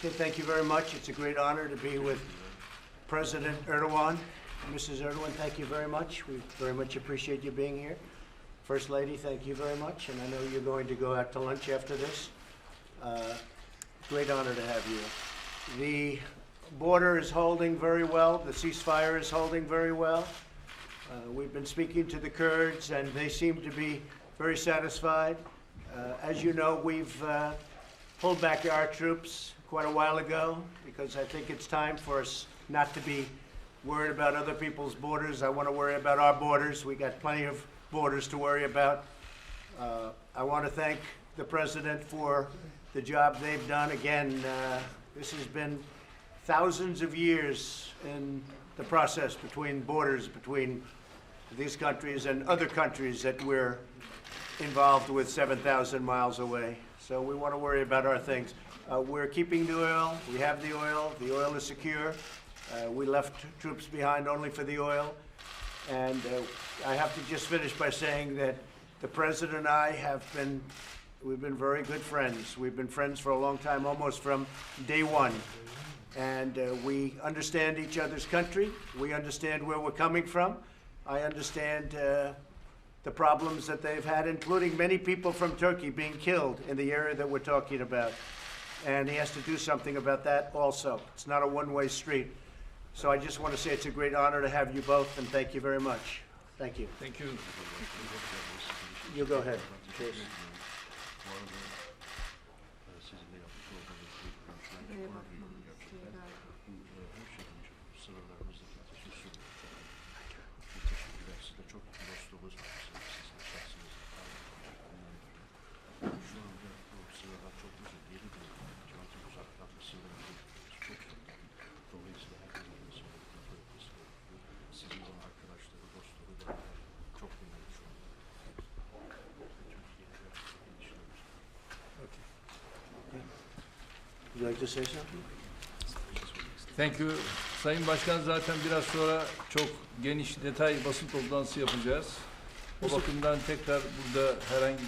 Okay, thank you very much. It's a great honor to be with President Erdogan. Mrs. Erdogan, thank you very much. We very much appreciate you being here. First Lady, thank you very much. And I know you're going to go out to lunch after this. Great honor to have you. The border is holding very well. The ceasefire is holding very well. We've been speaking to the Kurds, and they seem to be very satisfied. As you know, we've pulled back our troops quite a while ago because I think it's time for us not to be worried about other people's borders. I want to worry about our borders. We got plenty of borders to worry about. I want to thank the President for the job they've done. Again, this has been thousands of years in the process between borders, between these countries and other countries that we're involved with 7,000 miles away. So we want to worry about our things. We're keeping the oil. We have the oil. The oil is secure. We left troops behind only for the oil. And I have to just finish by saying that the President and I we've been very good friends. We've been friends for a long time, almost from day one. And we understand each other's country. We understand where we're coming from. I understand the problems that they've had, including many people from Turkey being killed in the area that we're talking about. And he has to do something about that also. It's not a one-way street. So I just want to say it's a great honor to have you both, and thank you very much. Thank you. Thank you. You go ahead, please. Would you like to say something? Thank you. Sayın Başkan, zaten biraz sonra çok geniş detay basın toplantısı yapacağız. O bakımdan tekrar burada herhangi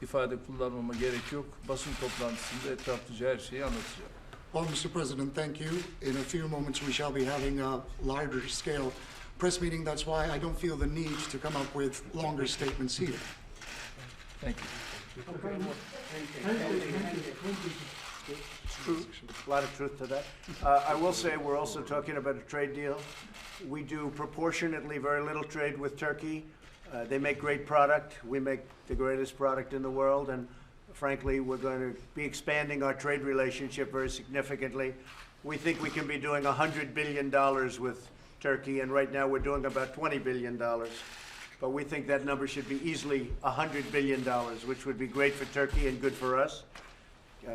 bir ifade kullanmama gerek yok. Basın toplantısında etraflıca her şeyi anlatacağım. Well, Mr. President, thank you. In a few moments, we shall be having a larger scale press meeting. That's why I don't feel the need to come up with longer statements here. Thank you. It's true. A lot of truth to that. I will say we're also talking about a trade deal. We do proportionately very little trade with Turkey. They make great product. We make the greatest product in the world, and frankly, we're going to be expanding our trade relationship very significantly. We think we can be doing $100 billion with Turkey, and right now we're doing about $20 billion. But we think that number should be easily $100 billion, which would be great for Turkey and good for us.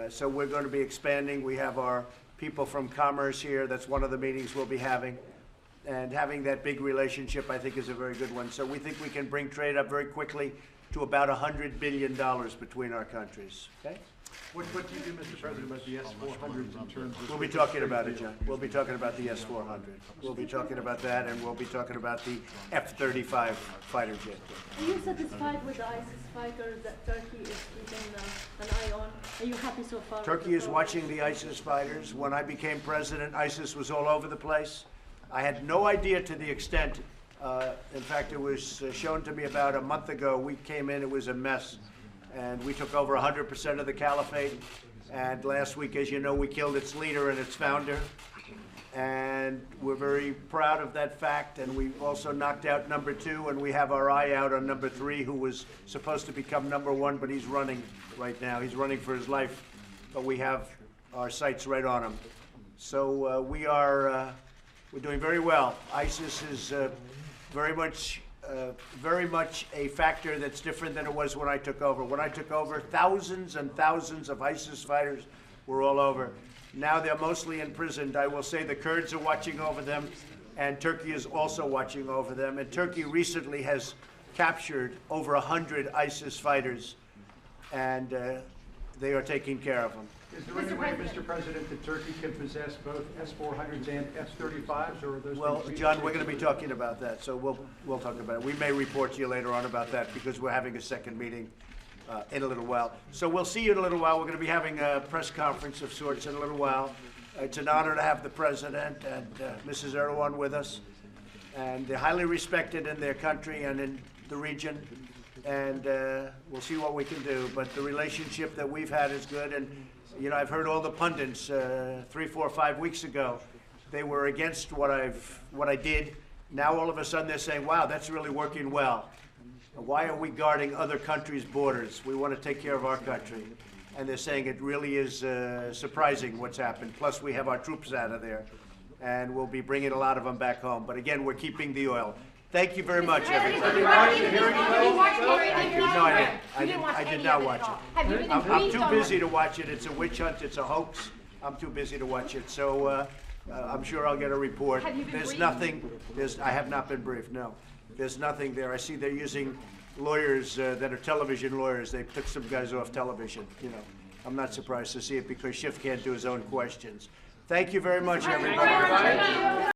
So we're going to be expanding. We have our people from commerce here. That's one of the meetings we'll be having. And having that big relationship, I think, is a very good one. So we think we can bring trade up very quickly to about $100 billion between our countries. Okay? What do you do, Mr. President, about the S-400s in terms of... We'll be talking about it, John. We'll be talking about the S-400. We'll be talking about that, and we'll be talking about the F-35 fighter jet. Are you satisfied with the ISIS fighters that Turkey is keeping an eye on? Are you happy so far? Turkey is watching the ISIS fighters. When I became president, ISIS was all over the place. I had no idea to the extent. In fact, it was shown to me about a month ago. We came in, it was a mess. And we took over 100% of the caliphate. And last week, as you know, we killed its leader and its founder. And we're very proud of that fact. And we also knocked out number 2, and we have our eye out on number 3, who was supposed to become number 1, but he's running right now. He's running for his life. But we have our sights right on him. So we're doing very well. ISIS is very much a factor that's different than it was when I took over. When I took over, thousands and thousands of ISIS fighters were all over. Now they're mostly imprisoned. I will say the Kurds are watching over them, and Turkey is also watching over them. And Turkey recently has captured over 100 ISIS fighters, and they are taking care of them. Is there any way, Mr. President, that Turkey can possess both S-400s and F-35s, or are those... Well, John, we're going to be talking about that, so we'll talk about it. We may report to you later on about that because we're having a second meeting in a little while. So we'll see you in a little while. We're going to be having a press conference of sorts in a little while. It's an honor to have the President and Mrs. Erdogan with us. And they're highly respected in their country and in the region. And we'll see what we can do. But the relationship that we've had is good. And, you know, I've heard all the pundits 3, 4, 5 weeks ago. They were against what I did. Now all of a sudden they're saying, wow, that's really working well. Why are we guarding other countries' borders? We want to take care of our country. And they're saying it really is surprising what's happened. Plus, we have our troops out of there, and we'll be bringing a lot of them back home. But again, we're keeping the oil. Thank you very much, everybody. No, I did not watch it. I'm too busy to watch it. It's a witch hunt. It's a hoax. I'm too busy to watch it. So I'm sure I'll get a report. There's nothing. I have not been briefed. No. There's nothing there. I see they're using lawyers that are television lawyers. They took some guys off television. You know, I'm not surprised to see it because Schiff can't do his own questions. Thank you very much, everybody.